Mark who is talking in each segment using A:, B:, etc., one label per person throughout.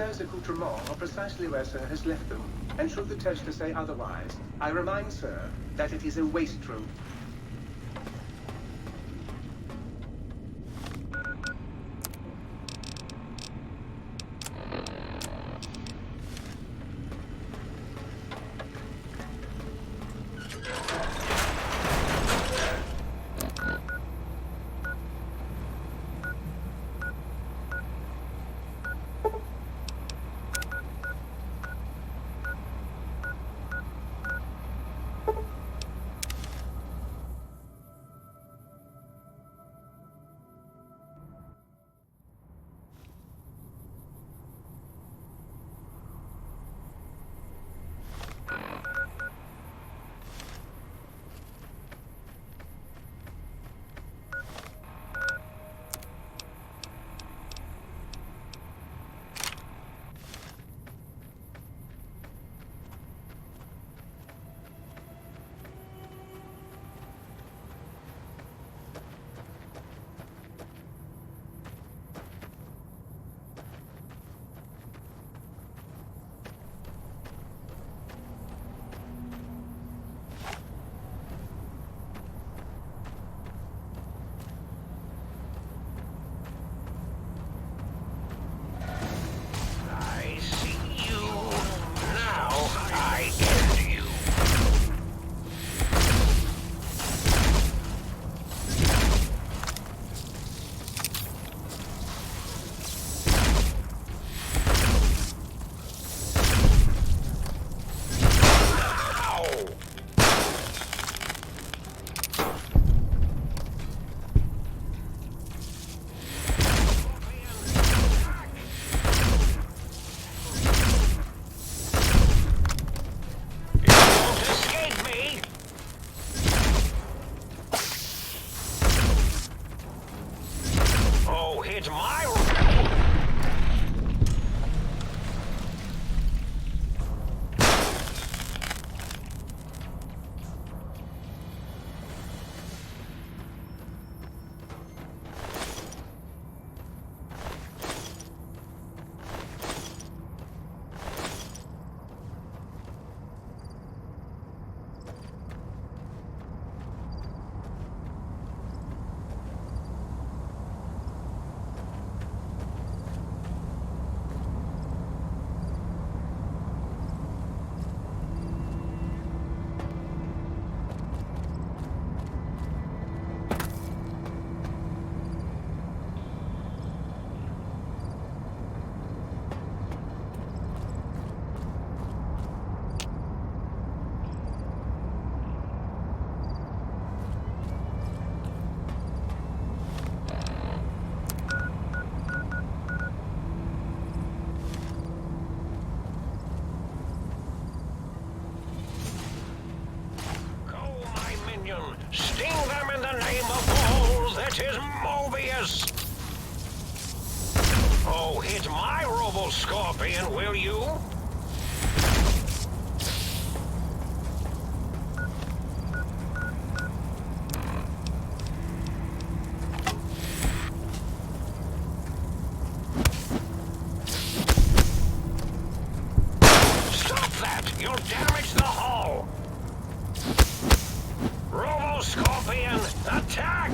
A: Sir's accoutrements are precisely where Sir has left them, and should the toaster say otherwise, I remind Sir that it is a waste room.
B: It's my... Sting them in the name of all that is Mobius! Oh, hit my Robo-Scorpion, will you? Stop that! You'll damage the hull! Robo-Scorpion, attack!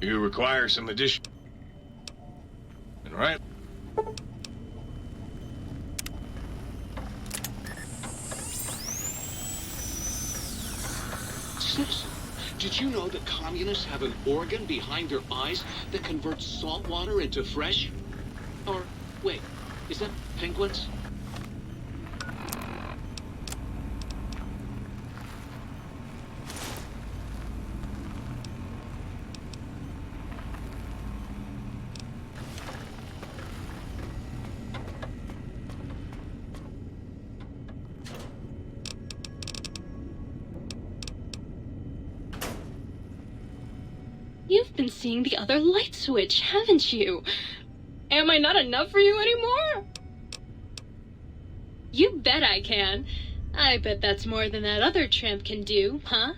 C: You require some addition. Right?
D: Citizen, did you know that communists have an organ behind their eyes that converts salt water into fresh? Or, wait, is that penguins?
E: You've been seeing the other light switch, haven't you? Am I not enough for you anymore? You bet I can. I bet that's more than that other tramp can do, huh?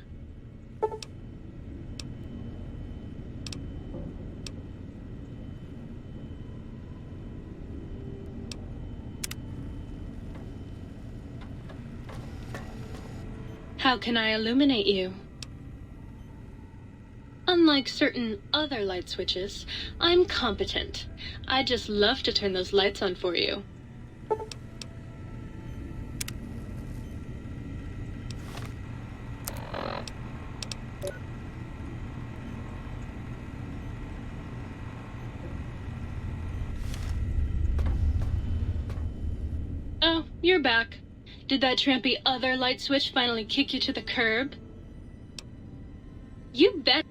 E: How can I illuminate you? Unlike certain other light switches, I'm competent. I'd just love to turn those lights on for you. Oh, you're back. Did that trampy other light switch finally kick you to the curb? You bet.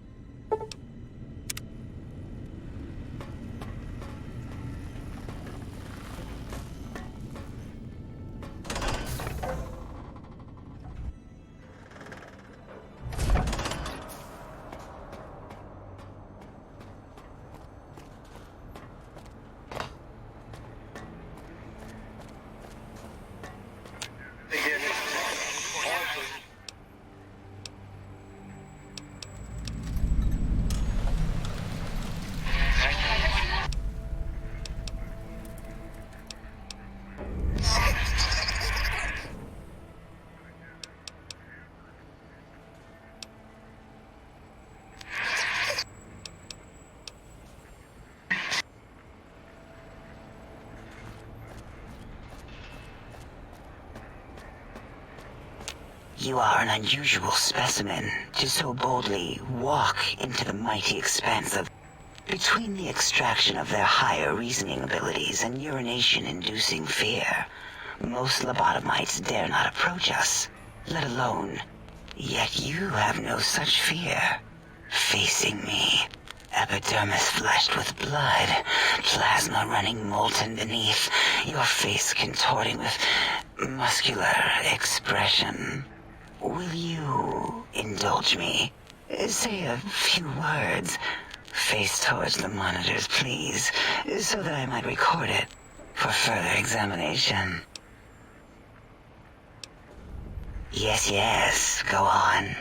F: You are an unusual specimen to so boldly walk into the mighty expanse of... Between the extraction of their higher reasoning abilities and urination-inducing fear, most lobotomites dare not approach us, let alone... Yet you have no such fear. Facing me, epidermis flushed with blood, plasma running molten beneath, your face contorting with muscular expression. Will you indulge me? Say a few words. Face towards the monitors, please, so that I might record it for further examination. Yes, go on.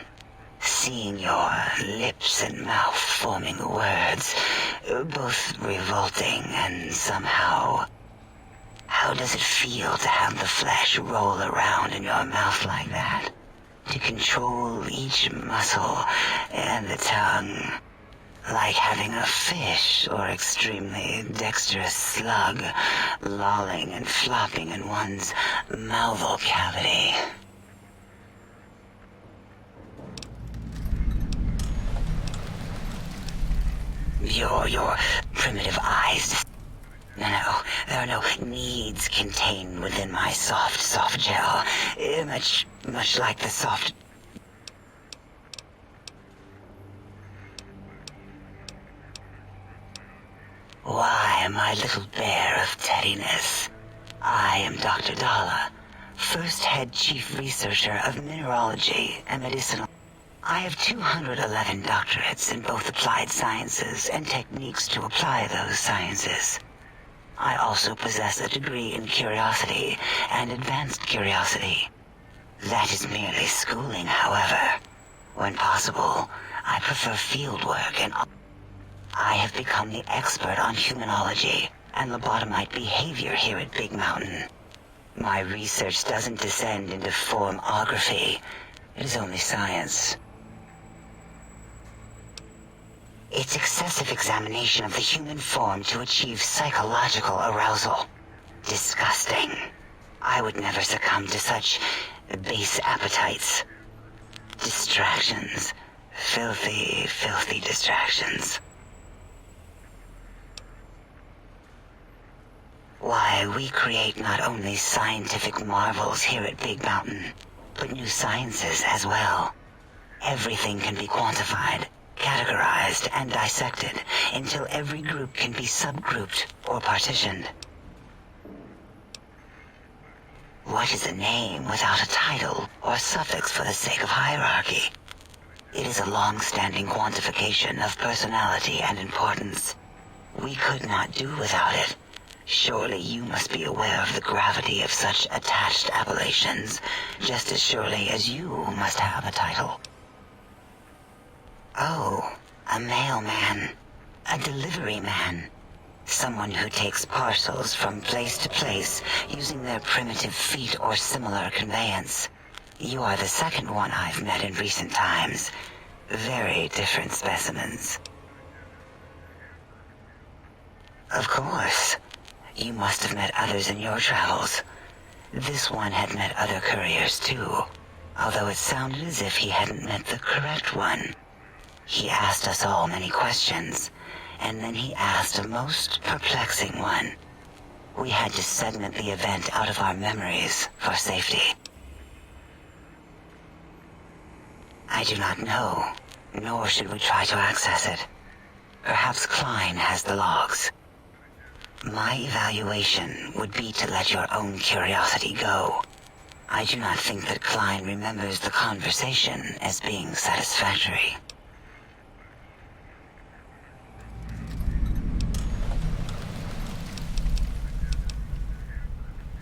F: Seeing your lips and mouth forming the words, both revolting and somehow... How does it feel to have the flesh roll around in your mouth like that? To control each muscle and the tongue, like having a fish or extremely dexterous slug lolling and flopping in one's mouthal cavity. Your primitive eyes. No, there are no needs contained within my soft gel. Much like the soft... Why, my little bear of teddiness. I am Dr. Dalla, first head chief researcher of mineralogy and medicinal... I have 211 doctorates in both applied sciences and techniques to apply those sciences. I also possess a degree in curiosity and advanced curiosity. That is merely schooling, however. When possible, I prefer fieldwork and... I have become the expert on humanology and lobotomite behavior here at Big Mountain. My research doesn't descend into formography. It is only science. It's excessive examination of the human form to achieve psychological arousal. Disgusting. I would never succumb to such base appetites. Distractions. Filthy, filthy distractions. Why, we create not only scientific marvels here at Big Mountain, but new sciences as well. Everything can be quantified, categorized, and dissected until every group can be subgrouped or partitioned. What is a name without a title or suffix for the sake of hierarchy? It is a long-standing quantification of personality and importance. We could not do without it. Surely you must be aware of the gravity of such attached appellations, just as surely as you must have a title. Oh, a mailman. A delivery man. Someone who takes parcels from place to place using their primitive feet or similar conveyance. You are the second one I've met in recent times. Very different specimens. Of course. You must have met others in your travels. This one had met other couriers too, although it sounded as if he hadn't met the correct one. He asked us all many questions, and then he asked a most perplexing one. We had to segment the event out of our memories for safety. I do not know, nor should we try to access it. Perhaps Klein has the logs. My evaluation would be to let your own curiosity go. I do not think that Klein remembers the conversation as being satisfactory.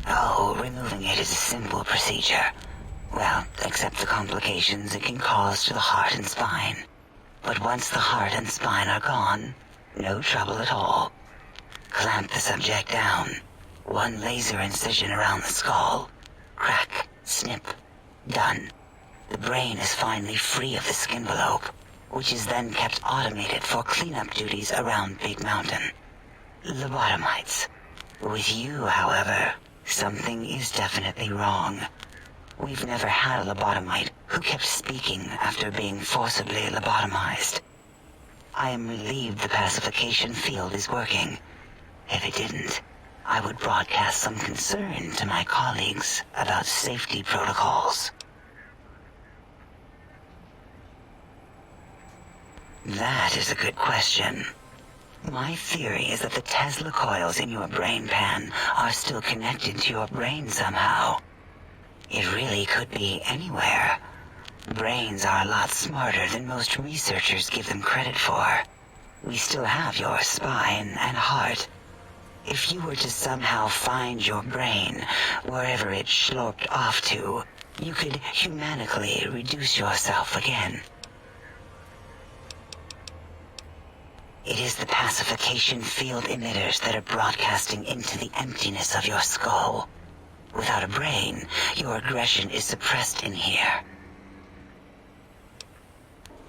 F: Oh, removing it is a simple procedure. Well, except the complications it can cause to the heart and spine. But once the heart and spine are gone, no trouble at all. Clamp the subject down. One laser incision around the skull. Crack, snip, done. The brain is finally free of the skin envelope, which is then kept automated for cleanup duties around Big Mountain. Lobotomites. With you, however, something is definitely wrong. We've never had a lobotomite who kept speaking after being forcibly lobotomized. I am relieved the pacification field is working. If it didn't, I would broadcast some concern to my colleagues about safety protocols. That is a good question. My theory is that the Tesla coils in your brain pan are still connected to your brain somehow. It really could be anywhere. Brains are a lot smarter than most researchers give them credit for. We still have your spine and heart. If you were to somehow find your brain, wherever it sloped off to, you could humanically reduce yourself again. It is the pacification field emitters that are broadcasting into the emptiness of your skull. Without a brain, your aggression is suppressed in here.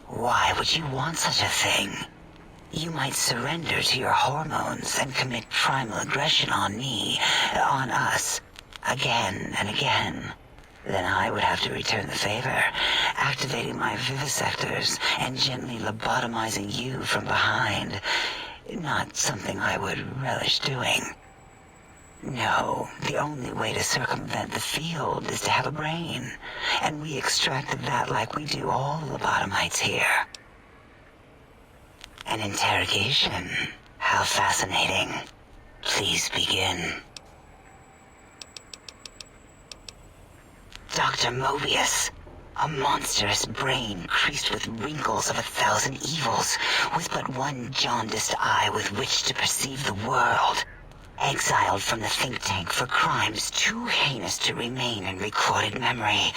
F: Why would you want such a thing? You might surrender to your hormones and commit primal aggression on me, on us, again and again. Then I would have to return the favor, activating my vivisectors and gently lobotomizing you from behind. Not something I would relish doing. No, the only way to circumvent the field is to have a brain, and we extracted that like we do all lobotomites here. An interrogation? How fascinating. Please begin. Dr. Mobius, a monstrous brain creased with wrinkles of 1,000 evils, with but one jaundiced eye with which to perceive the world. Exiled from the think tank for crimes too heinous to remain in recorded memory,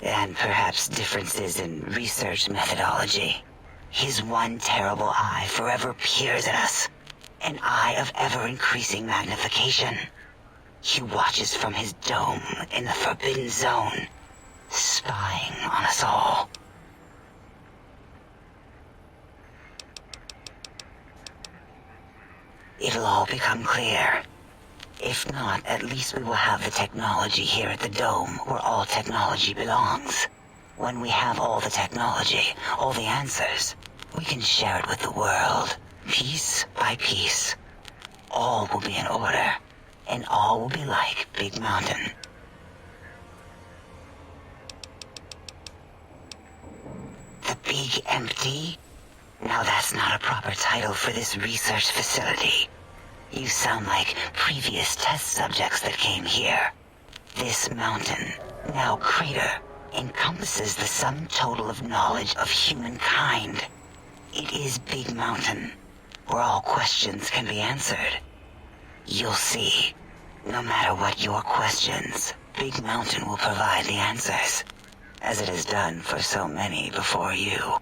F: and perhaps differences in research methodology. His one terrible eye forever peers at us, an eye of ever-increasing magnification. He watches from his dome in the Forbidden Zone, spying on us all. it'll all become clear. If not, at least we will have the technology here at the Dome, where all technology belongs. When we have all the technology, all the answers, we can share it with the world, piece by piece. All will be in order, and all will be like Big Mountain. The Big Empty? Now that's not a proper title for this research facility. You sound like previous test subjects that came here. This mountain, now crater, encompasses the sum total of knowledge of humankind. It is Big Mountain, where all questions can be answered. You'll see. No matter what your questions, Big Mountain will provide the answers, as it has done for so many before you.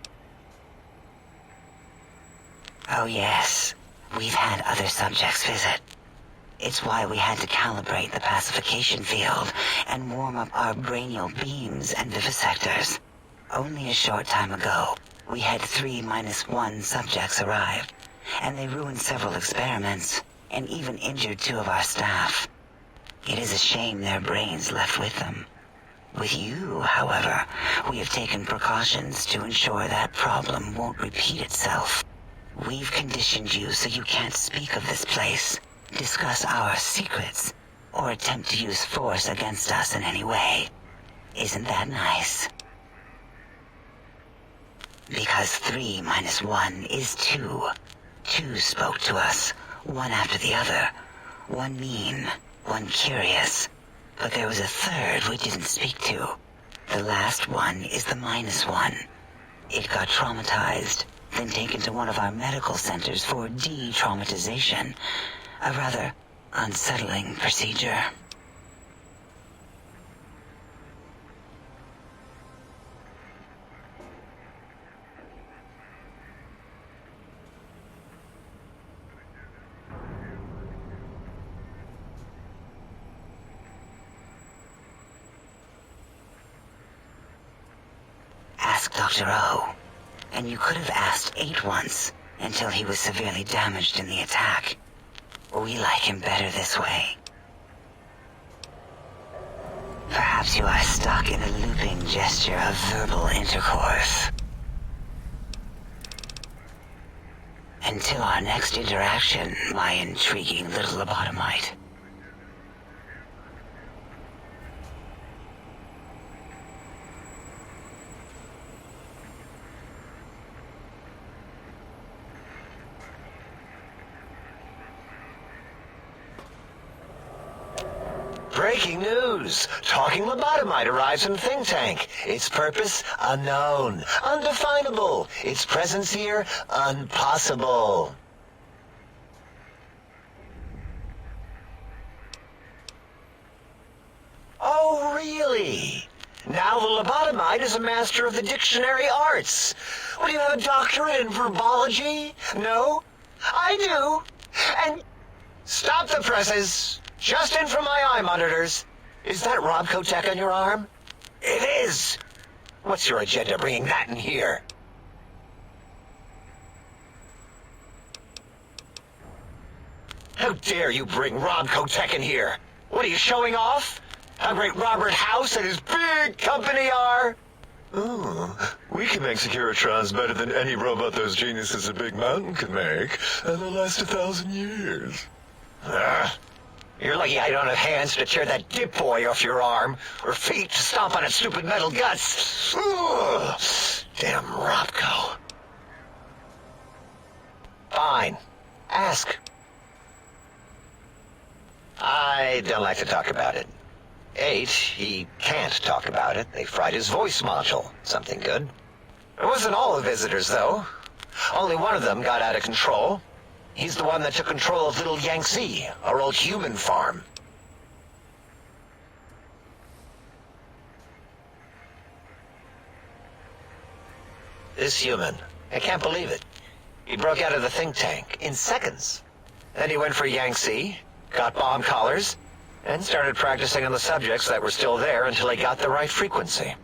F: Oh yes, we've had other subjects visit. It's why we had to calibrate the pacification field and warm up our brainial beams and vivisectors. Only a short time ago, we had 3-1 subjects arrive, and they ruined several experiments, and even injured 2 of our staff. It is a shame their brains left with them. With you, however, we have taken precautions to ensure that problem won't repeat itself. We've conditioned you so you can't speak of this place, discuss our secrets, or attempt to use force against us in any way. Isn't that nice? Because 3-1 is 2. 2 spoke to us, one after the other. One mean, one curious. But there was a third we didn't speak to. The last one is the -1. It got traumatized, then taken to one of our medical centers for de-traumatization. A rather unsettling procedure. Ask Dr. O. And you could have asked 8 once, until he was severely damaged in the attack. We like him better this way. Perhaps you are stuck in a looping gesture of verbal intercourse. Until our next interaction, my intriguing little lobotomite.
B: Breaking news! Talking lobotomite arrives in think tank. Its purpose, unknown. Undefinable. Its presence here, impossible. Oh, really? Now the lobotomite is a master of the dictionary arts. What, do you have a doctorate in verbology? No? I do. And... Stop the presses! Just in from my eye monitors. Is that Robco tech on your arm? It is. What's your agenda bringing that in here? How dare you bring Robco tech in here? What are you showing off? How great Robert House and his big company are?
C: Oh, we can make Securitrons better than any robot those geniuses at Big Mountain can make, and they'll last 1,000 years.
B: You're lucky I don't have hands to tear that dip boy off your arm, or feet to stomp on its stupid metal guts. Ugh. Damn Robco. Fine. Ask. I don't like to talk about it. 8, he can't talk about it. They fried his voice module. Something good. It wasn't all the visitors, though. Only one of them got out of control. He's the one that took control of Little Yangtze, our old human farm. This human, I can't believe it. He broke out of the think tank in seconds. Then he went for Yangtze, got bomb collars, and started practicing on the subjects that were still there until he got the right frequency.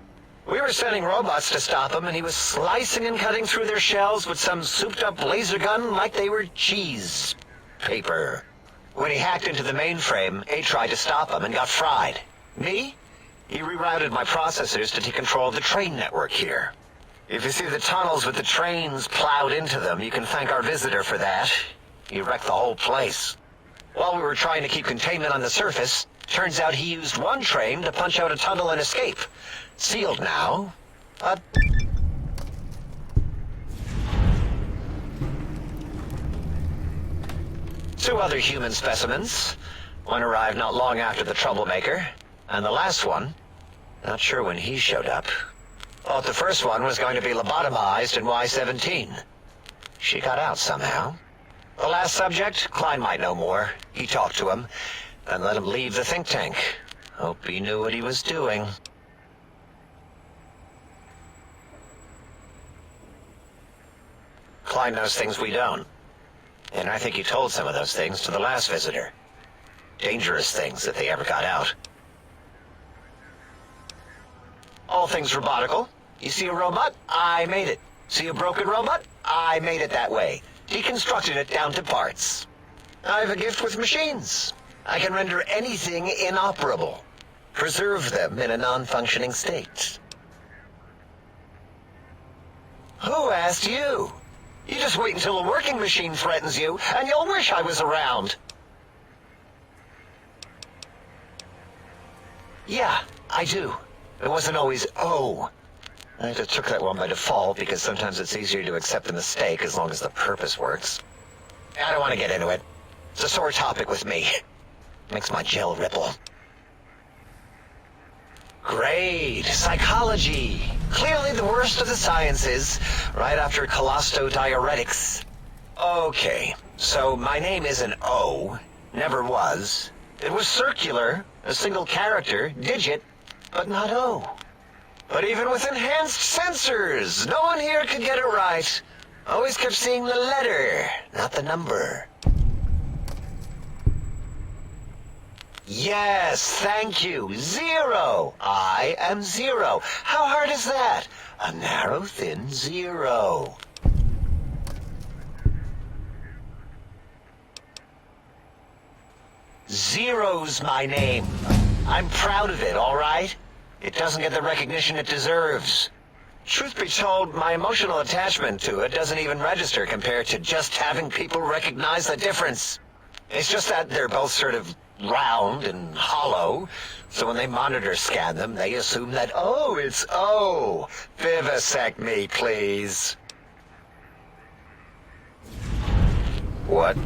B: We were sending robots to stop him, and he was slicing and cutting through their shells with some souped-up laser gun like they were cheese. paper. When he hacked into the mainframe, A tried to stop him and got fried. Me? He rerouted my processors to take control of the train network here. If you see the tunnels with the trains plowed into them, you can thank our visitor for that. He wrecked the whole place. While we were trying to keep containment on the surface, turns out he used one train to punch out a tunnel and escape. Sealed now, but... Two other human specimens. One arrived not long after the troublemaker, and the last one, not sure when he showed up. Thought the first one was going to be lobotomized in Y-17. She got out somehow. The last subject, Klein might know more. He talked to him, and let him leave the think tank. Hope he knew what he was doing. Klein knows things we don't. And I think he told some of those things to the last visitor. Dangerous things if they ever got out. All things robotical. You see a robot? I made it. See a broken robot? I made it that way. Deconstructed it down to parts. I have a gift with machines. I can render anything inoperable. Preserve them in a non-functioning state. Who asked you? You just wait until a working machine threatens you, and you'll wish I was around. Yeah, I do. It wasn't always, oh. I just took that one by default because sometimes it's easier to accept the mistake as long as the purpose works. I don't want to get into it. It's a sore topic with me. Makes my gel ripple. Great. Psychology. Clearly the worst of the sciences, right after cholestodiuretics. Okay, so my name isn't O. Never was. It was circular, a single character, digit, but not O. But even with enhanced sensors, no one here could get it right. Always kept seeing the letter, not the number. Yes, thank you. 0. I am 0. How hard is that? A narrow, thin 0. Zero's my name. I'm proud of it, all right? It doesn't get the recognition it deserves. Truth be told, my emotional attachment to it doesn't even register compared to just having people recognize the difference. It's just that they're both sort of round and hollow, so when they monitor scan them, they assume that, oh, it's O. Vivisect me, please. What?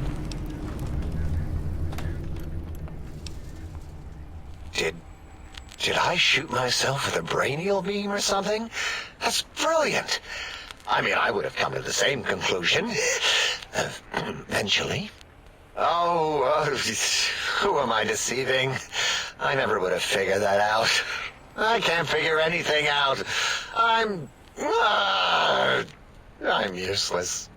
B: Did I shoot myself with a brainial beam or something? That's brilliant. I mean, I would have come to the same conclusion. Eventually. Oh, who am I deceiving? I never would have figured that out. I can't figure anything out. I'm useless.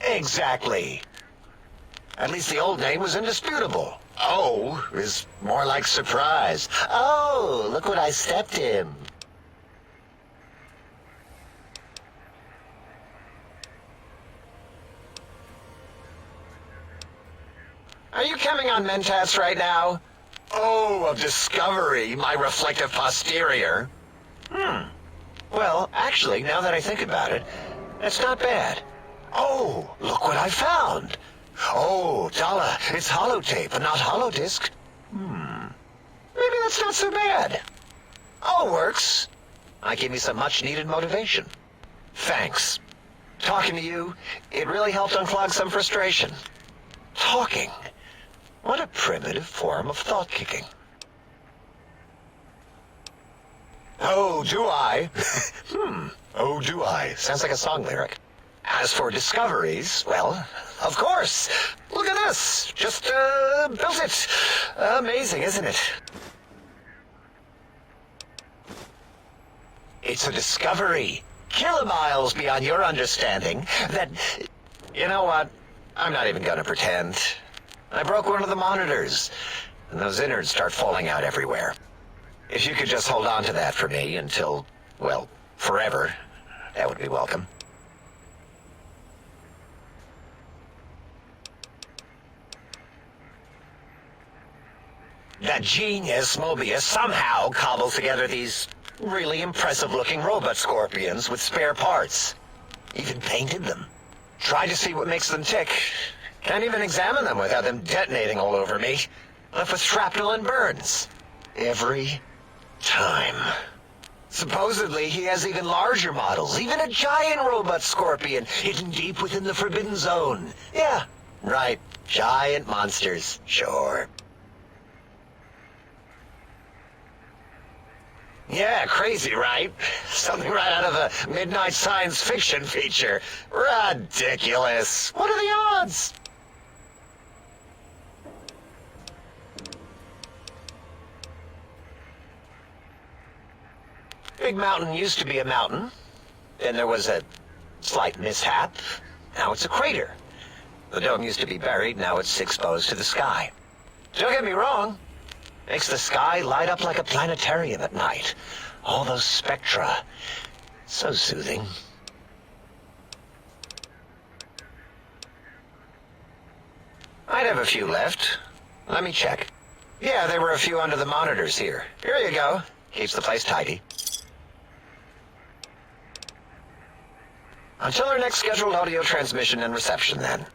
B: Exactly. At least the old name was indisputable. O is more like surprise. Oh, look what I stepped in. Are you coming on Mentats right now? Oh, of discovery, my reflective posterior. Well, actually, now that I think about it, that's not bad. Oh, look what I found. Oh, Dala, it's holotape and not holodisk. Maybe that's not so bad. All works. I gave me some much-needed motivation. Thanks. Talking to you, it really helped unclog some frustration. Talking. What a primitive form of thought-kicking. Oh, do I? Oh, do I? Sounds like a song lyric. As for discoveries, well, of course. Look at this. Just, built it. Amazing, isn't it? It's a discovery. Kilomiles beyond your understanding that... You know what? I'm not even gonna pretend. I broke one of the monitors, and those innards start falling out everywhere. If you could just hold on to that for me until, well, forever, That would be welcome. That genius, Mobius, somehow cobbled together these really impressive-looking robot scorpions with spare parts. Even painted them. Tried to see what makes them tick. Can't even examine them without them detonating all over me. Left with shrapnel and burns. Every time. Supposedly, he has even larger models, even a giant robot-scorpion hidden deep within the Forbidden Zone. Yeah, right. Giant monsters, sure. Yeah, crazy, right? Something right out of a midnight science fiction feature. Ridiculous. What are the odds? Big Mountain used to be a mountain. Then there was a slight mishap. Now it's a crater. The dome used to be buried, now it's exposed to the sky. Don't get me wrong. Makes the sky light up like a planetarium at night. All those spectra. So soothing. I'd have a few left. Let me check. Yeah, there were a few under the monitors here. Here you go. Keeps the place tidy. Until our next scheduled audio transmission and reception, then.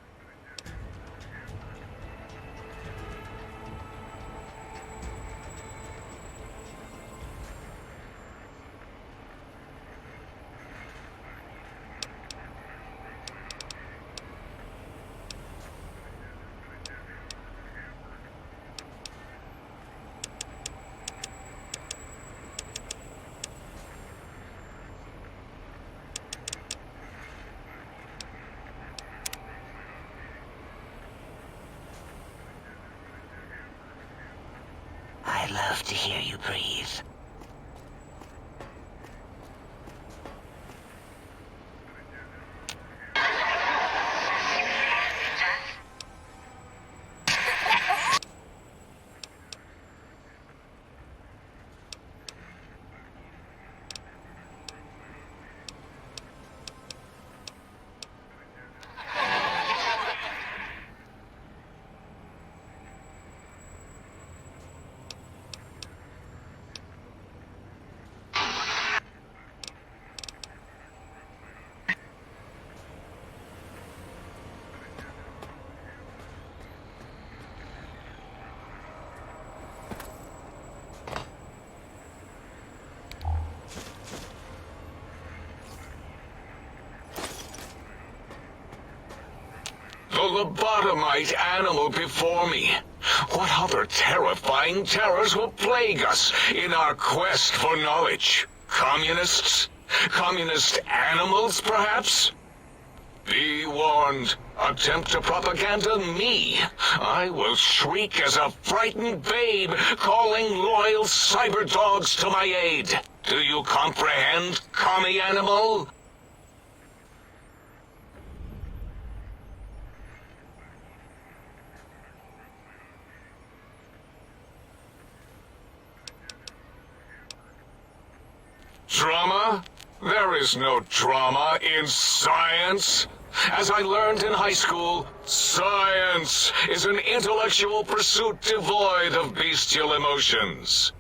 F: I love to hear you breathe.
G: The lobotomite animal before me. What other terrifying terrors will plague us in our quest for knowledge? Communists? Communist animals, perhaps? Be warned. Attempt to propaganda me. I will shriek as a frightened babe, calling loyal cyber dogs to my aid. Do you comprehend, commie animal? Drama? There is no drama in science. As I learned in high school, science is an intellectual pursuit devoid of bestial emotions.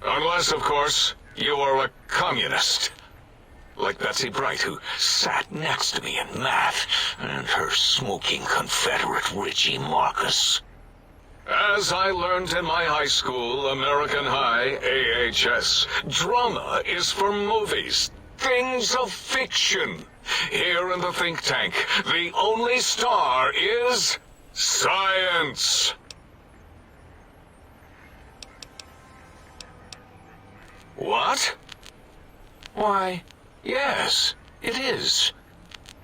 G: Unless, of course, you are a communist. Like Betsy Bright, who sat next to me in math, and her smoking Confederate Richie Marcus. As I learned in my high school, American High, AHS, drama is for movies, things of fiction. Here in the think tank, the only star is science. What? Why, yes, it is.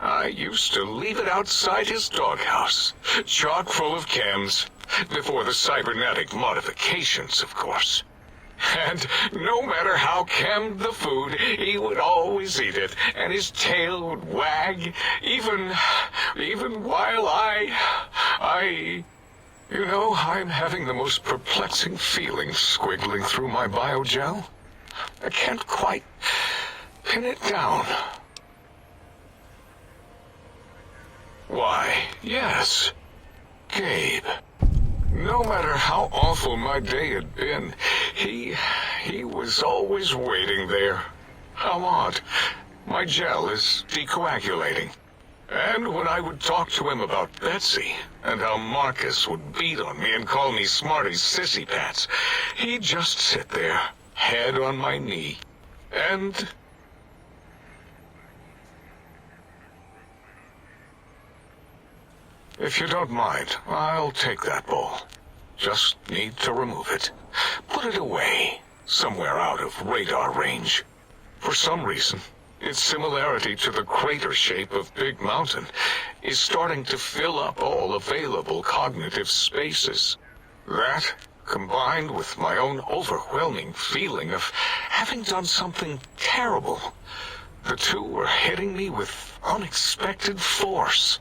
G: I used to leave it outside his doghouse, chock full of chems, before the cybernetic modifications, of course. And no matter how chemmed the food, he would always eat it, and his tail would wag, even while you know, I'm having the most perplexing feeling squiggling through my biogel. I can't quite pin it down. Why, yes. Gabe. No matter how awful my day had been, he was always waiting there. How odd. My gel is decoagulating. And when I would talk to him about Betsy, and how Marcus would beat on me and call me Smarty's sissy pants, he'd just sit there, head on my knee, and... If you don't mind, I'll take that ball. Just need to remove it. Put it away, somewhere out of radar range. For some reason, its similarity to the crater shape of Big Mountain is starting to fill up all available cognitive spaces. That, combined with my own overwhelming feeling of having done something terrible, the two were hitting me with unexpected force.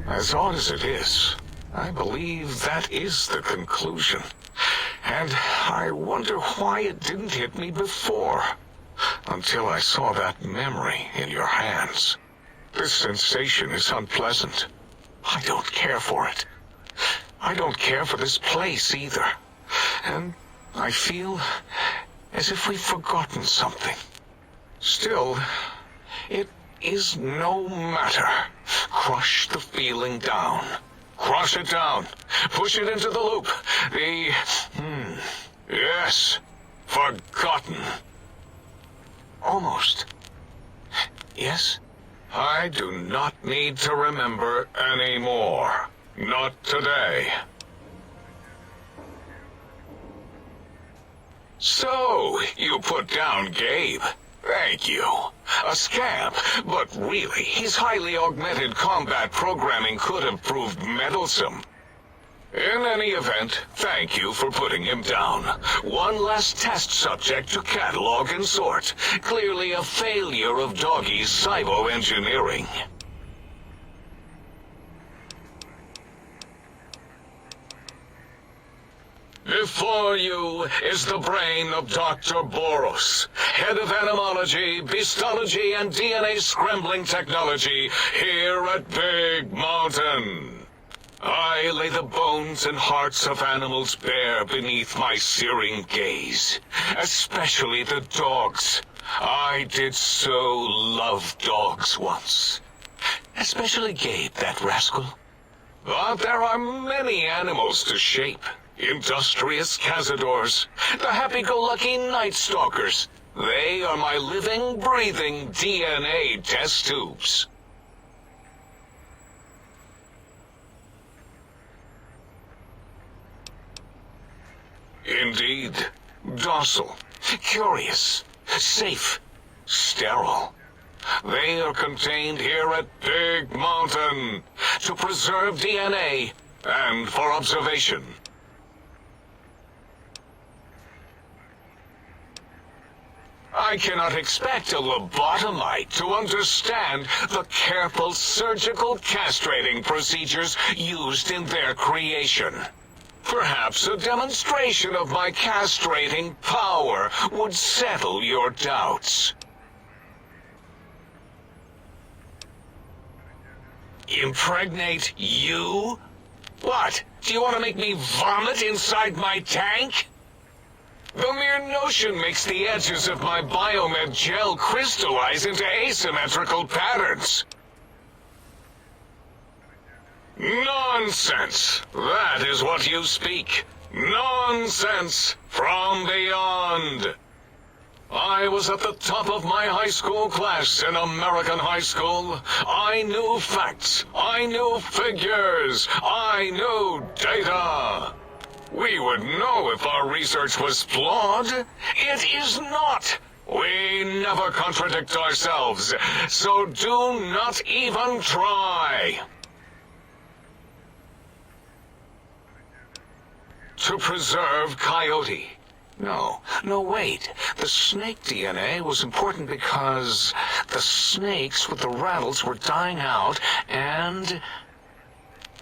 G: As odd as it is, I believe that is the conclusion. And I wonder why it didn't hit me before, until I saw that memory in your hands. This sensation is unpleasant. I don't care for it. I don't care for this place either. And I feel as if we've forgotten something. Still, it is no matter. Crush the feeling down. Crush it down. Push it into the loop. Yes. Forgotten. Almost. Yes? I do not need to remember anymore. Not today. So, you put down Gabe. Thank you. A scamp, but really, his highly augmented combat programming could have proved meddlesome. In any event, thank you for putting him down. One less test subject to catalog and sort. Clearly a failure of Doggy's cybo-engineering. Before you is the brain of Dr. Boros, head of animology, beastology, and DNA scrambling technology here at Big Mountain. I lay the bones and hearts of animals bare beneath my searing gaze, especially the dogs. I did so love dogs once. Especially Gabe, that rascal. But there are many animals to shape. Industrious cazadors, the happy-go-lucky night stalkers. They are my living, breathing DNA test tubes. Indeed, docile, curious, safe, sterile. They are contained here at Big Mountain to preserve DNA and for observation. I cannot expect a lobotomite to understand the careful surgical castrating procedures used in their creation. Perhaps a demonstration of my castrating power would settle your doubts. Impregnate you? What? Do you want to make me vomit inside my tank? The mere notion makes the edges of my biomed gel crystallize into asymmetrical patterns. Nonsense! That is what you speak. Nonsense from beyond. I was at the top of my high school class in American high school. I knew facts. I knew figures. I knew data. We would know if our research was flawed. It is not. We never contradict ourselves, so do not even try. To preserve Coyote. No, wait. The snake DNA was important because the snakes with the rattles were dying out and...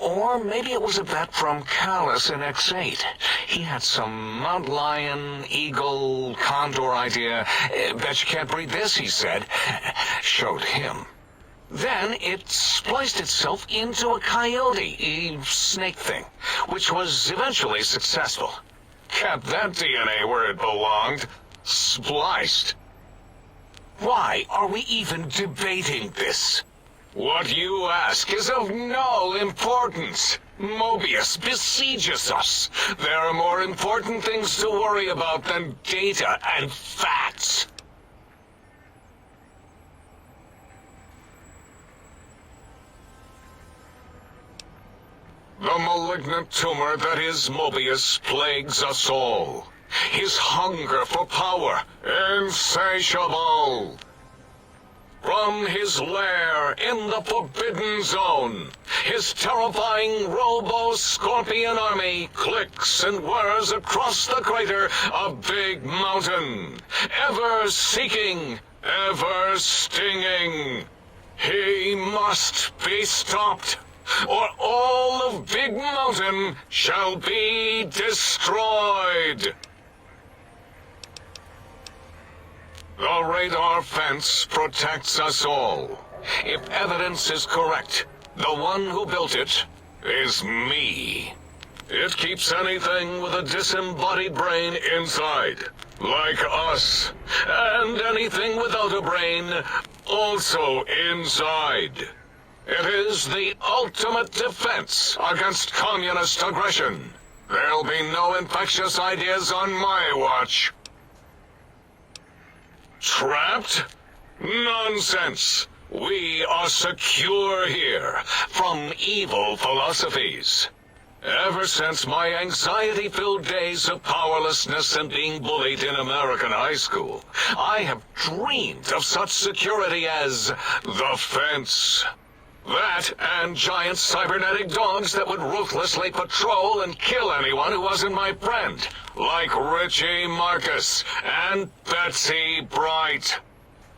G: Or maybe it was a bet from Callus in X8. He had some mountain lion, eagle, condor idea. Bet you can't breed this, he said. Showed him. Then it spliced itself into a coyote, a snake thing, which was eventually successful. Kept that DNA where it belonged. Spliced. Why are we even debating this? What you ask is of no importance. Mobius besieges us. There are more important things to worry about than data and facts. The malignant tumor that is Mobius plagues us all. His hunger for power, insatiable. From his lair in the Forbidden Zone, his terrifying ROBO-SCORPION army clicks and whirs across the crater of Big Mountain, ever seeking, ever stinging. He must be stopped, or all of Big Mountain shall be destroyed. The radar fence protects us all. If evidence is correct, the one who built it is me. It keeps anything with a disembodied brain inside, like us, and anything without a brain also inside. It is the ultimate defense against communist aggression. There'll be no infectious ideas on my watch. Trapped? Nonsense! We are secure here from evil philosophies. Ever since my anxiety-filled days of powerlessness and being bullied in American high school, I have dreamed of such security as the fence. That and giant cybernetic dogs that would ruthlessly patrol and kill anyone who wasn't my friend, like Richie Marcus and Betsy Bright.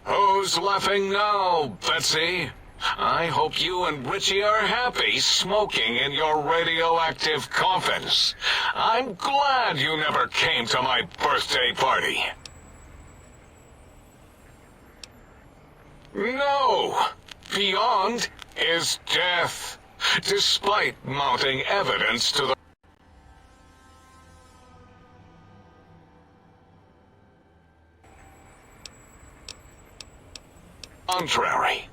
G: Who's laughing now, Betsy? I hope you and Richie are happy smoking in your radioactive coffins. I'm glad you never came to my birthday party. No! Beyond is death, despite mounting evidence to the contrary.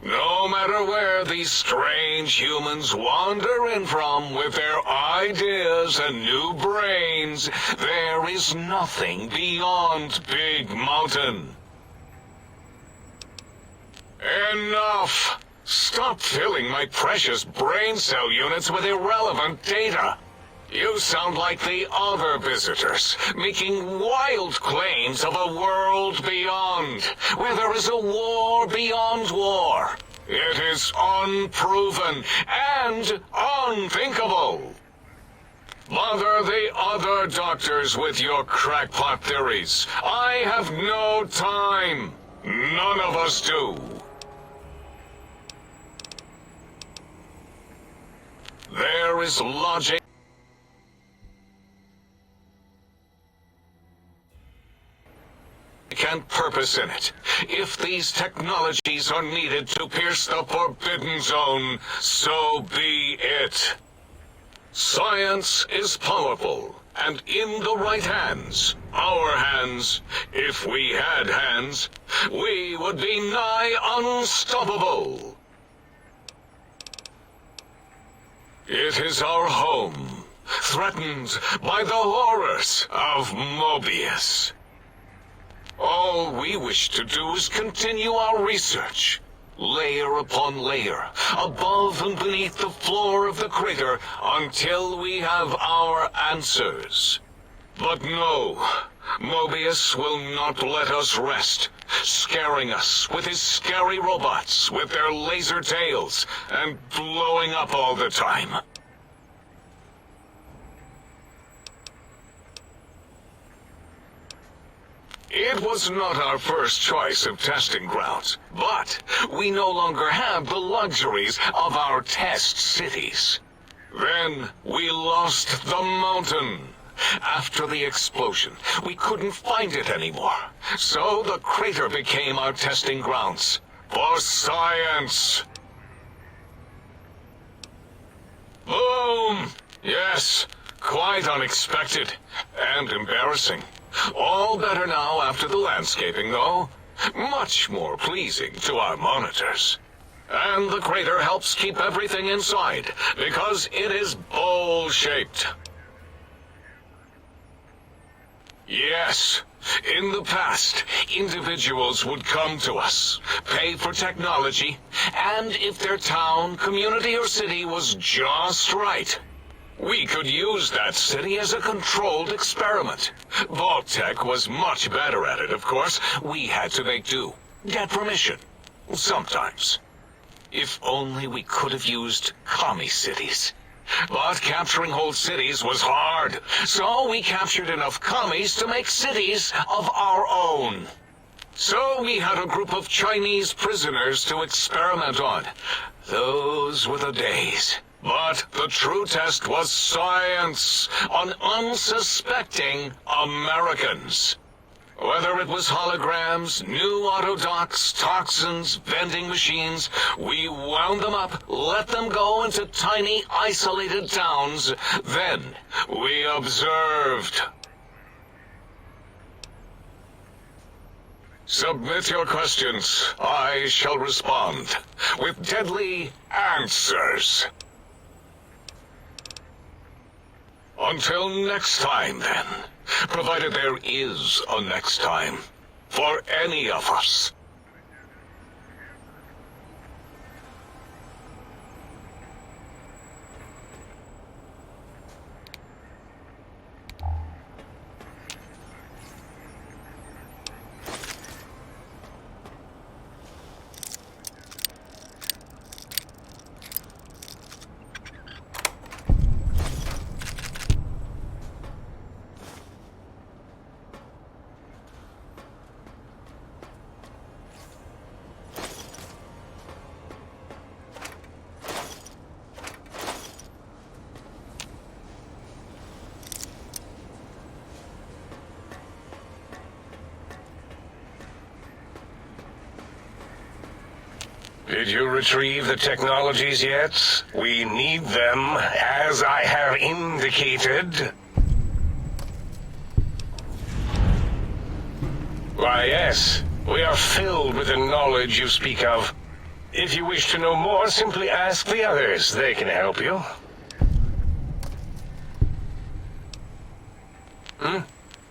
G: No matter where these strange humans wander in from with their ideas and new brains, there is nothing beyond Big Mountain. Enough! Stop filling my precious brain cell units with irrelevant data. You sound like the other visitors, making wild claims of a world beyond, where there is a war beyond war. It is unproven and unthinkable. Bother the other doctors with your crackpot theories. I have no time. None of us do. There is logic and purpose in it. If these technologies are needed to pierce the Forbidden Zone, so be it. Science is powerful, and in the right hands, our hands, if we had hands, we would be nigh unstoppable. It is our home, threatened by the horrors of Mobius. All we wish to do is continue our research, layer upon layer, above and beneath the floor of the crater, until we have our answers. But no, Mobius will not let us rest, scaring us with his scary robots with their laser tails and blowing up all the time. It was not our first choice of testing grounds, but we no longer have the luxuries of our test cities. Then we lost the mountain. After the explosion, we couldn't find it anymore. So the crater became our testing grounds for science. Boom! Yes, quite unexpected and embarrassing. All better now after the landscaping, though. Much more pleasing to our monitors. And the crater helps keep everything inside, because it is bowl-shaped. Yes, in the past, individuals would come to us, pay for technology, and if their town, community, or city was just right, we could use that city as a controlled experiment. Vault-Tec was much better at it, of course. We had to make do, get permission, sometimes. If only we could have used commie cities. But capturing whole cities was hard, so we captured enough commies to make cities of our own. So we had a group of Chinese prisoners to experiment on. Those were the days. But the true test was science on unsuspecting Americans. Whether it was holograms, new autodocs, toxins, vending machines, we wound them up, let them go into tiny, isolated towns. Then we observed. Submit your questions. I shall respond with deadly answers. Until next time, then. Provided there is a next time. For any of us.
H: Did you retrieve the technologies yet? We need them, as I have indicated. Why, yes. We are filled with the knowledge you speak of. If you wish to know more, simply ask the others. They can help you.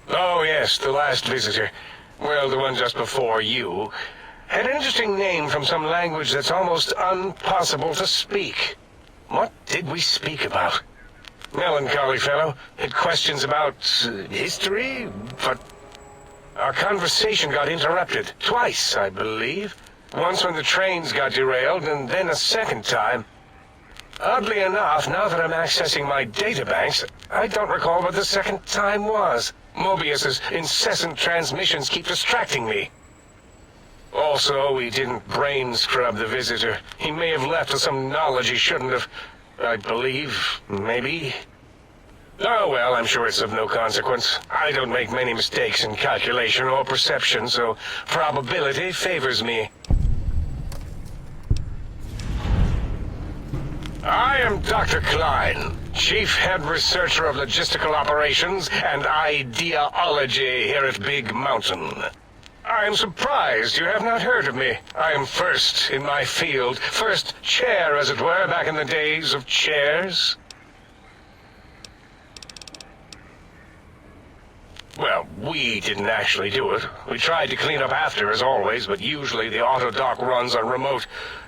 H: Oh, yes, the last visitor. Well, the one just before you. Had an interesting name from some language that's almost impossible to speak. What did we speak about? Melancholy fellow. Had questions about history, but our conversation got interrupted. Twice, I believe. Once when the trains got derailed, and then a second time. Oddly enough, now that I'm accessing my databanks, I don't recall what the second time was. Mobius's incessant transmissions keep distracting me. Also, we didn't brain scrub the visitor. He may have left with some knowledge he shouldn't have. I believe, maybe. Oh, well, I'm sure it's of no consequence. I don't make many mistakes in calculation or perception, so probability favors me. I am Dr. Klein, Chief Head Researcher of Logistical Operations and Ideology here at Big Mountain. I am surprised you have not heard of me. I am first in my field, first chair, as it were, back in the days of chairs. Well, we didn't actually do it. We tried to clean up after, as always, but usually the autodoc runs on remote.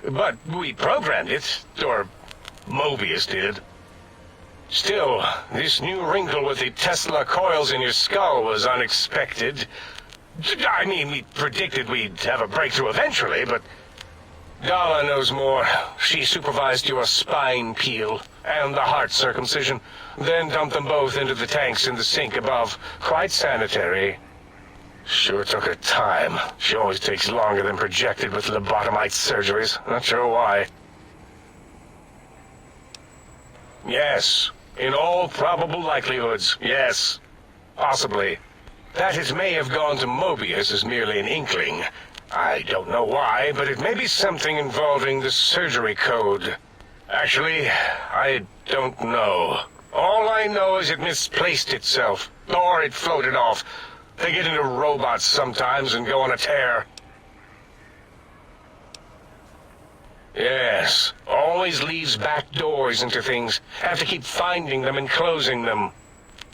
H: But we programmed it, or Mobius did. Still, this new wrinkle with the Tesla coils in your skull was unexpected. I mean, we predicted we'd have a breakthrough eventually, but Dala knows more. She supervised your spine peel and the heart circumcision, then dumped them both into the tanks in the sink above. Quite sanitary. Sure took her time. She always takes longer than projected with lobotomite surgeries. Not sure why. Yes. In all probable likelihoods, yes. Possibly. That it may have gone to Mobius is merely an inkling. I don't know why, but it may be something involving the surgery code. Actually, I don't know. All I know is it misplaced itself, or it floated off. They get into robots sometimes and go on a tear. Yes, always leaves back doors into things. Have to keep finding them and closing them.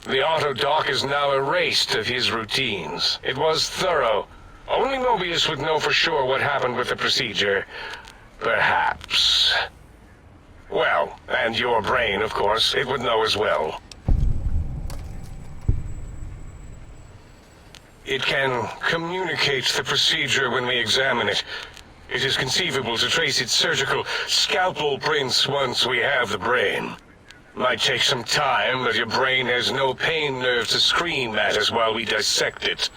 H: The auto-dock is now erased of his routines. It was thorough. Only Mobius would know for sure what happened with the procedure. Perhaps. Well, and your brain, of course, it would know as well. It can communicate the procedure when we examine it. It is conceivable to trace its surgical scalpel prints once we have the brain. Might take some time, but your brain has no pain nerve to scream at us while we dissect it.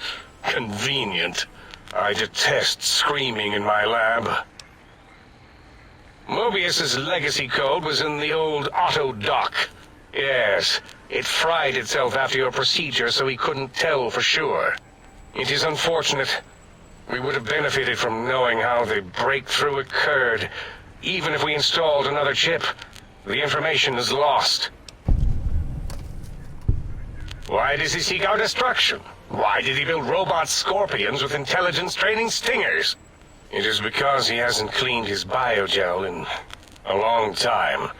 H: Convenient. I detest screaming in my lab. Mobius's legacy code was in the old auto-dock. Yes, it fried itself after your procedure so he couldn't tell for sure. It is unfortunate. We would have benefited from knowing how the breakthrough occurred. Even if we installed another chip, the information is lost. Why does he seek our destruction? Why did he build robot scorpions with intelligence training stingers? It is because he hasn't cleaned his biogel in a long time.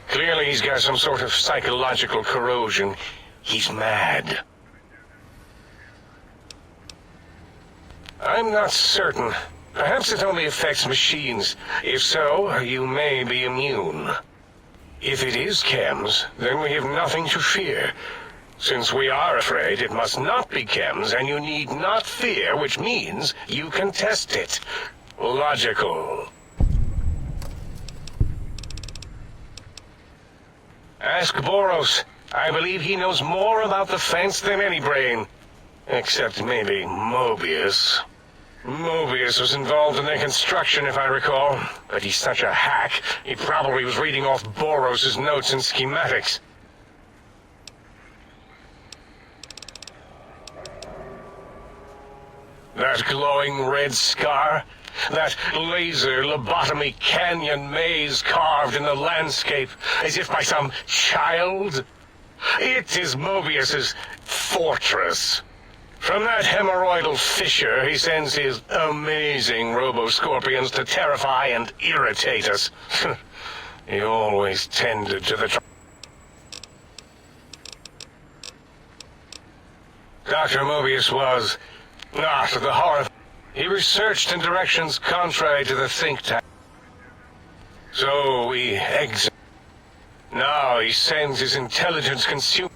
H: Clearly he's got some sort of psychological corrosion. He's mad. I'm not certain. Perhaps it only affects machines. If so, you may be immune. If it is chems, then we have nothing to fear. Since we are afraid, it must not be chems, and you need not fear, which means you can test it. Logical. Ask Boros. I believe he knows more about the fence than any brain. Except maybe Mobius. Mobius was involved in their construction, if I recall. But he's such a hack, he probably was reading off Boros' notes and schematics. That glowing red scar? That laser lobotomy canyon maze carved in the landscape as if by some child? It is Mobius's fortress. From that hemorrhoidal fissure, he sends his amazing robo-scorpions to terrify and irritate us. He always tended to the... Dr. Mobius was not the horror. He researched in directions contrary to the think tank. So we exit. Now he sends his intelligence consumer.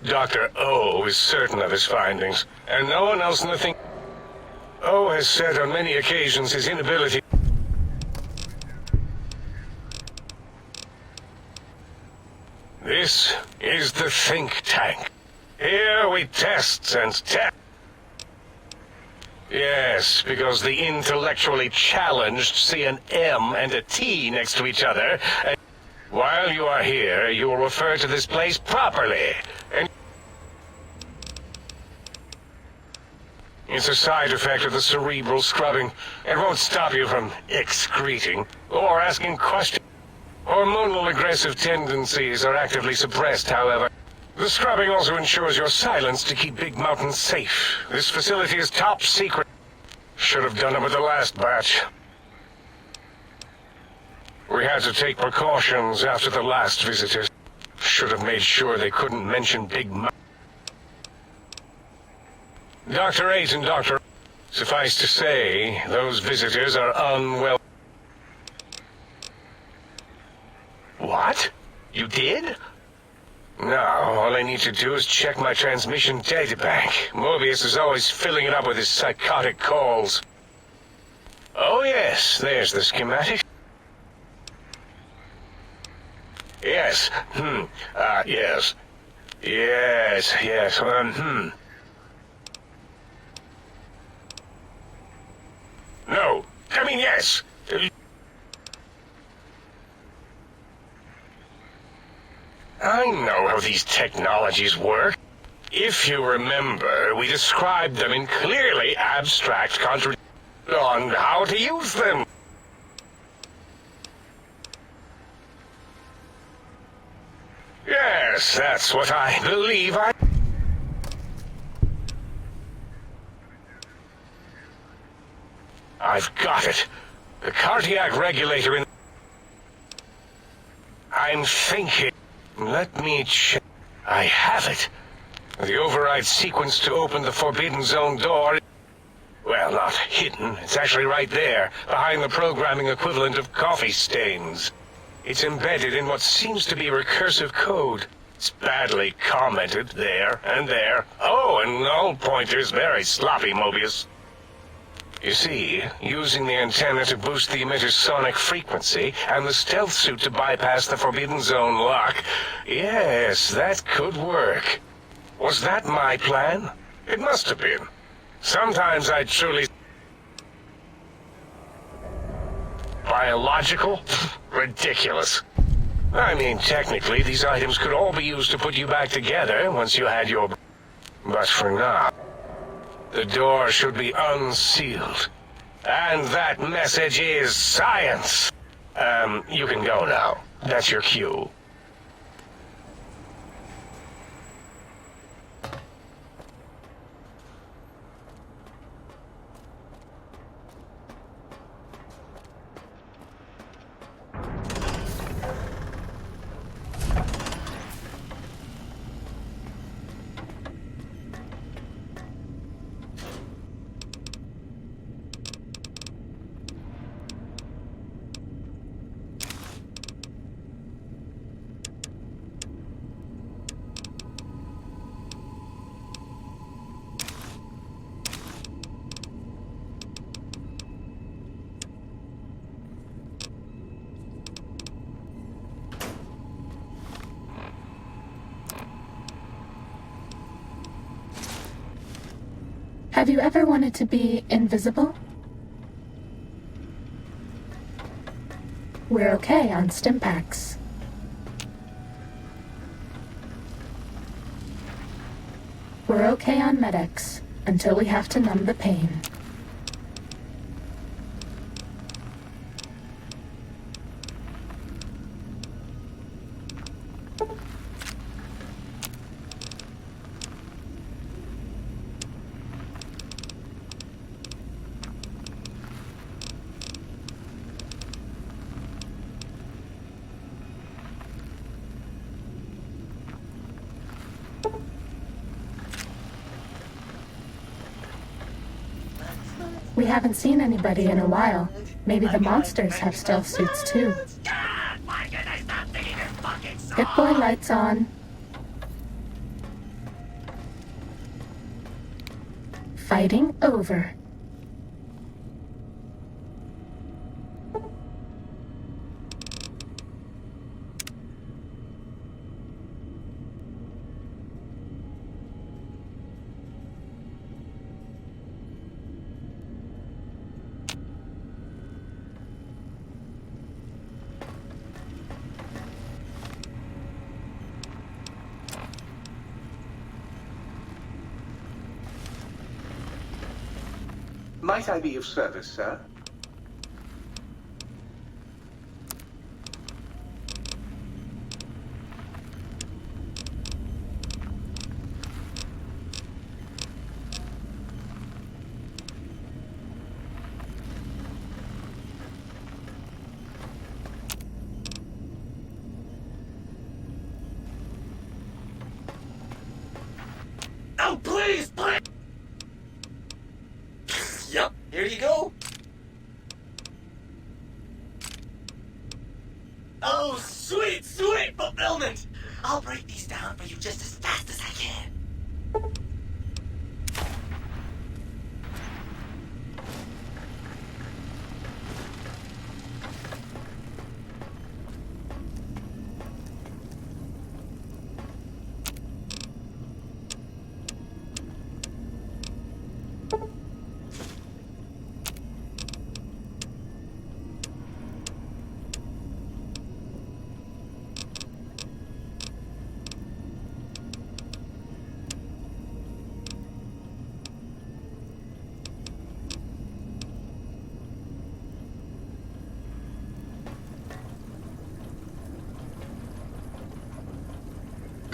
H: Dr. O is certain of his findings, and no one else in the think... O has said on many occasions his inability... This is the think tank. Here we test and test. Yes, because the intellectually challenged see an M and a T next to each other, and while you are here, you will refer to this place properly. And it's a side effect of the cerebral scrubbing. It won't stop you from excreting or asking questions. Hormonal aggressive tendencies are actively suppressed, however. The scrubbing also ensures your silence to keep Big Mountain safe. This facility is top secret. Should have done it with the last batch. We had to take precautions after the last visitors. Should have made sure they couldn't mention Big Mountain. Dr. 8 and Dr. Suffice to say, those visitors are unwell. What? You did? Now, all I need to do is check my transmission databank. Mobius is always filling it up with his psychotic calls. Oh yes, there's the schematic. Yes, yes. Yes, No, I mean yes. I know how these technologies work. If you remember, we described them in clearly abstract contradictions on how to use them. Yes, that's what I believe I've got it. The cardiac regulator in... I'm thinking. Let me check. I have it. The override sequence to open the Forbidden Zone door... Well, not hidden. It's actually right there, behind the programming equivalent of coffee stains. It's embedded in what seems to be recursive code. It's badly commented there and there. Oh, and null pointers very sloppy, Mobius. You see, using the antenna to boost the emitter's sonic frequency, and the stealth suit to bypass the Forbidden Zone lock, yes, that could work. Was that my plan? It must have been. Sometimes I truly... Biological? Ridiculous. I mean, technically, these items could all be used to put you back together once you had your... But for now, the door should be unsealed. And that message is science. You can go now. That's your cue.
I: Have you ever wanted to be invisible? We're okay on Stimpaks. We're okay on Medics until we have to numb the pain. We haven't seen anybody in a while. Maybe the monsters have stealth suits too. Hit Boy lights on. Fighting over.
A: Might I be of service, sir?
B: Oh, please, please! Yep, here you go. Oh, sweet, sweet fulfillment! I'll break these down for you just as fast as I can.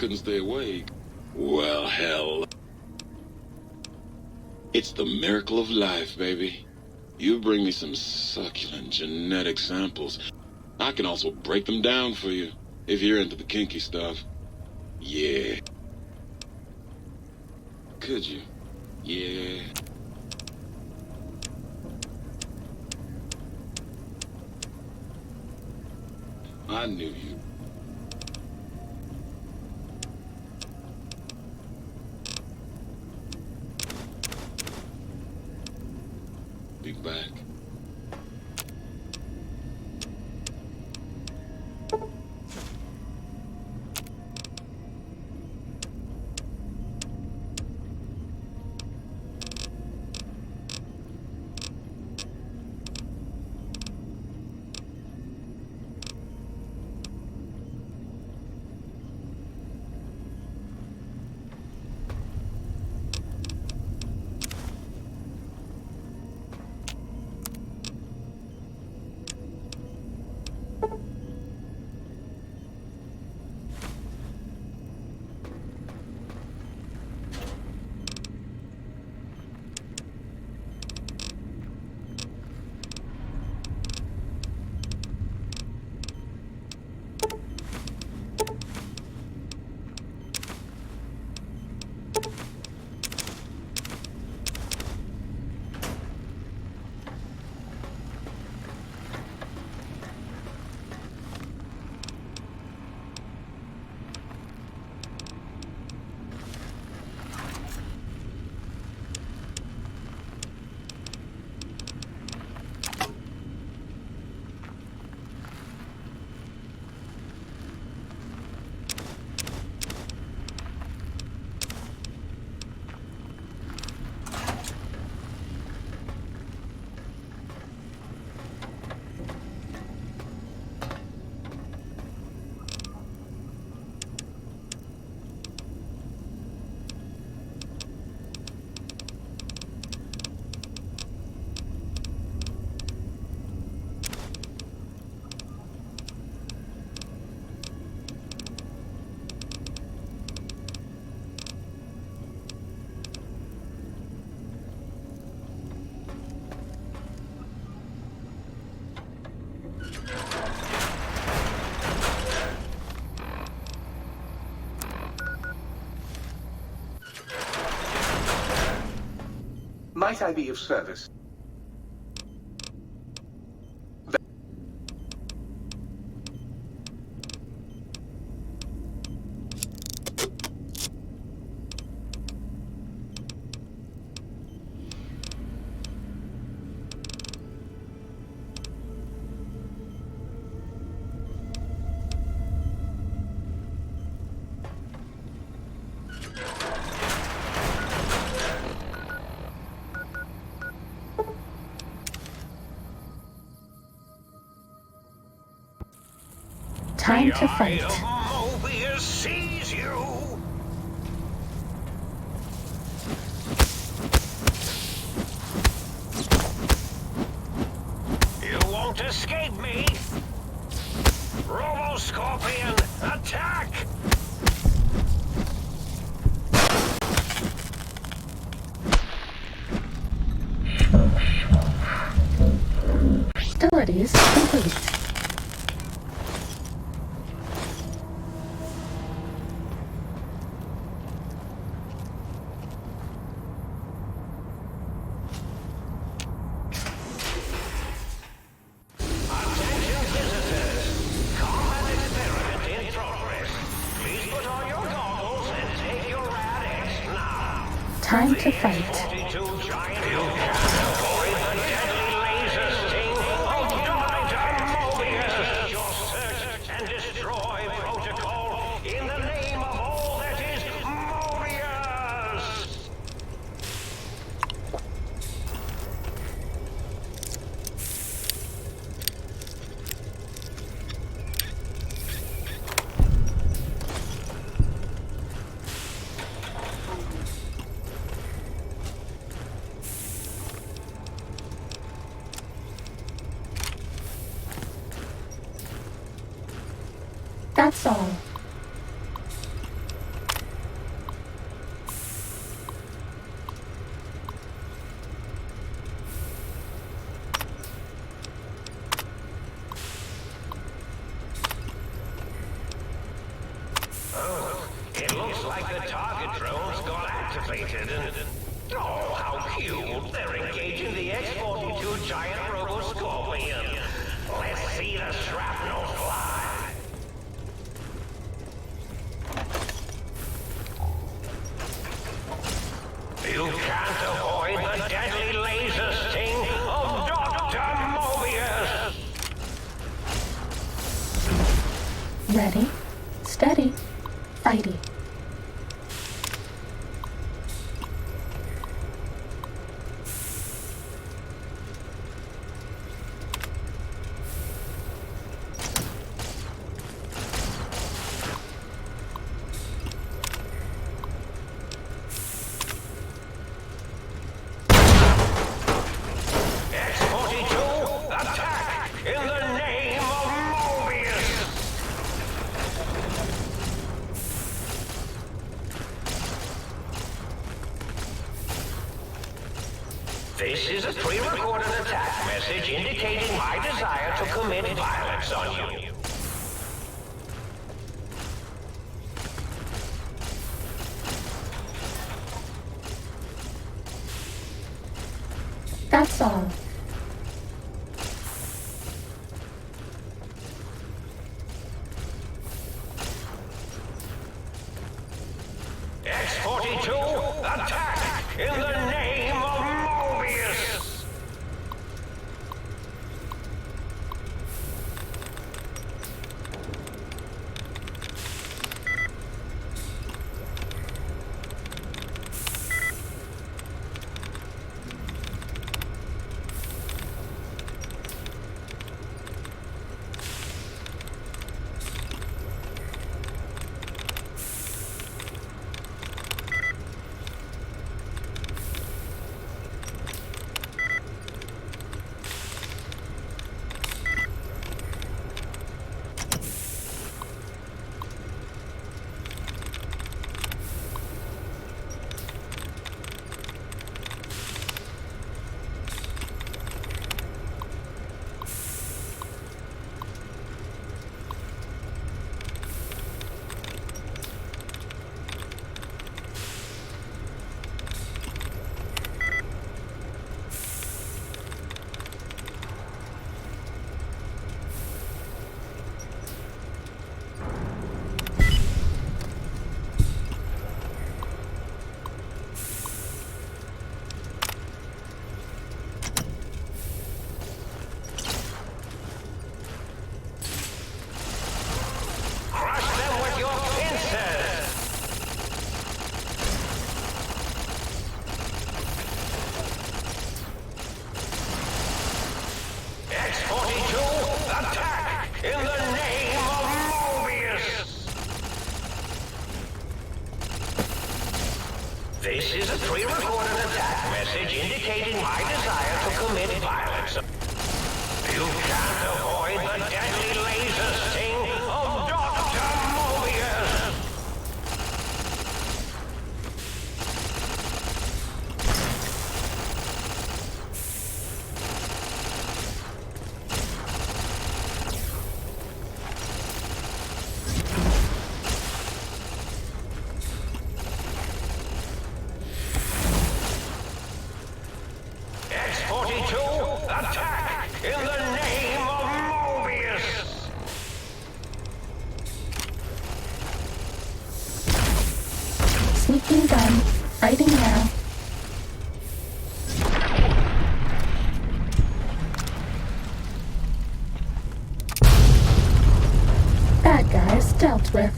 J: couldn't stay awake. Well, hell. It's the miracle of life, baby. You bring me some succulent genetic samples. I can also break them down for you, if you're into the kinky stuff. Yeah. Could you? Yeah. I knew you. Be back.
A: Might I be of service?
I: Time to fight.
B: Mobius sees you. You won't escape me. Robo-Scorpion, attack!
I: Abilities complete. Time to fight. That's all.
H: like the target drones got activated and... Oh, how cute. They're engaging the X-42 Giant ROBO-SCORPION. Let's see the shrapnel fly. You can't avoid the deadly laser sting of Dr. Mobius.
I: Ready, steady, fighty.
H: X-42, attack in the name of Mobius. This is a pre-recorded attack message indicating my desire to commit violence on you.
I: That's all.
H: X-42, attack in the name of Mobius. This is a pre-recorded attack message indicating my desire to commit violence. You can't avoid the deadly laser sting of Dr. Mobius. X-42, attack in the name of Mobius!
I: Sneaking gun, fighting now. Bad guys dealt with.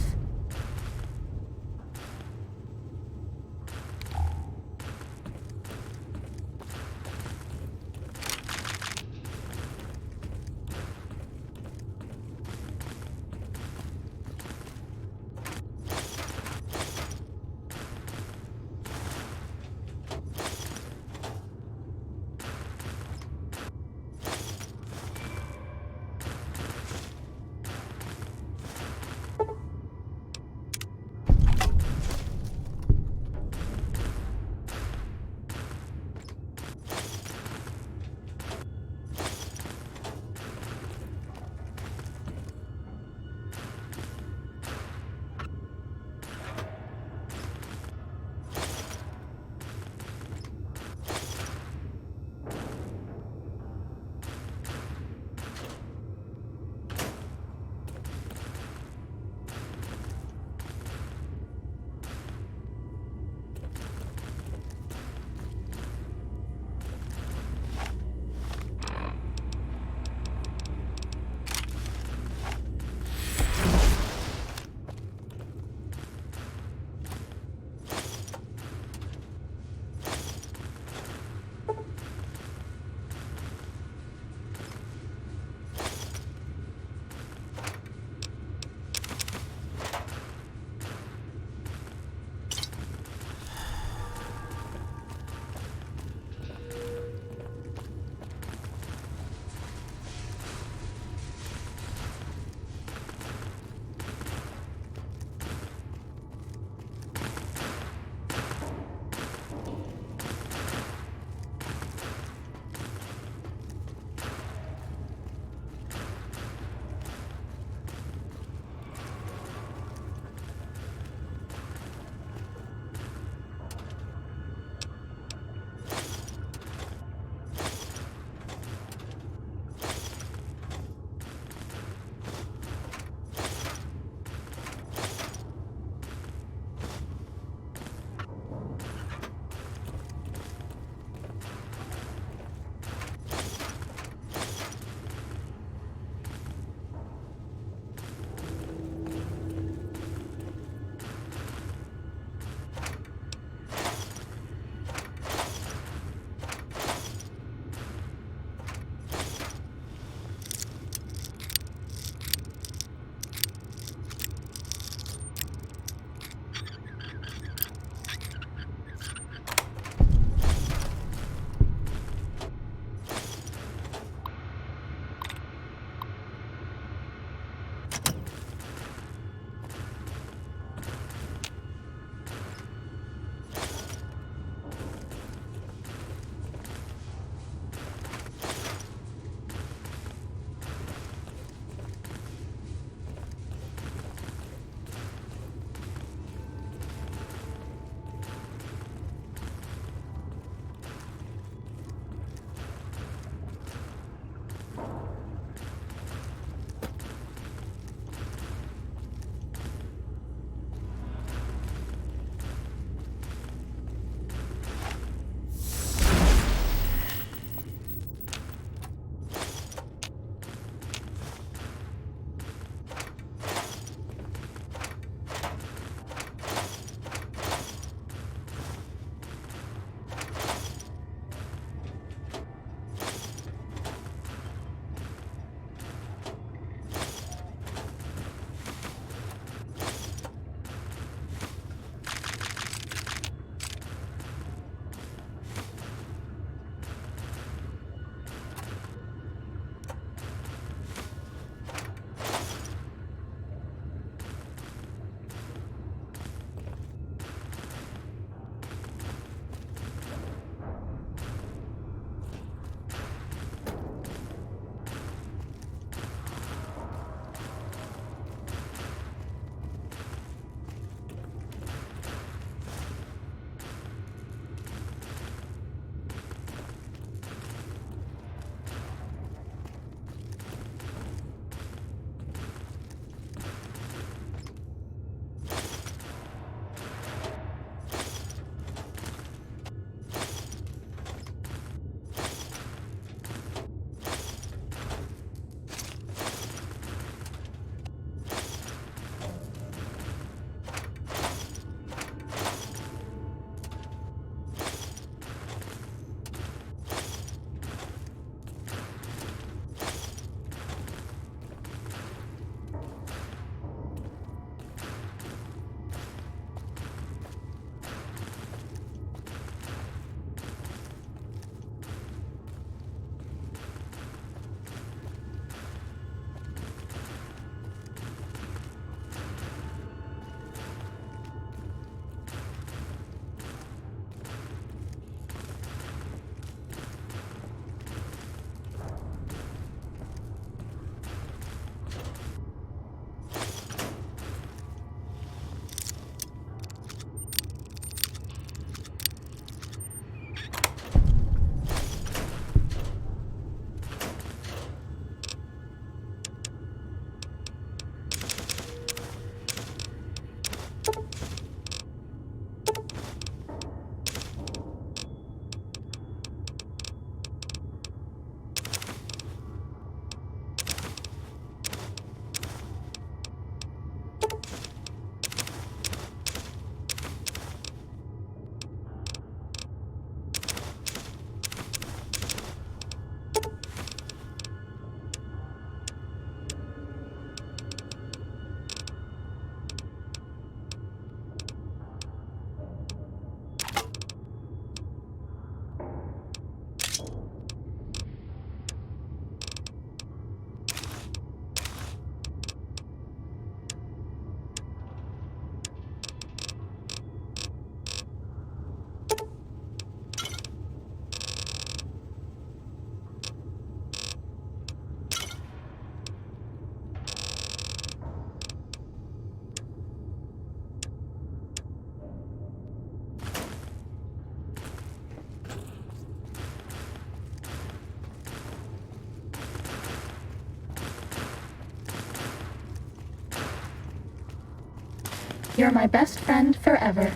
I: You're my best friend forever.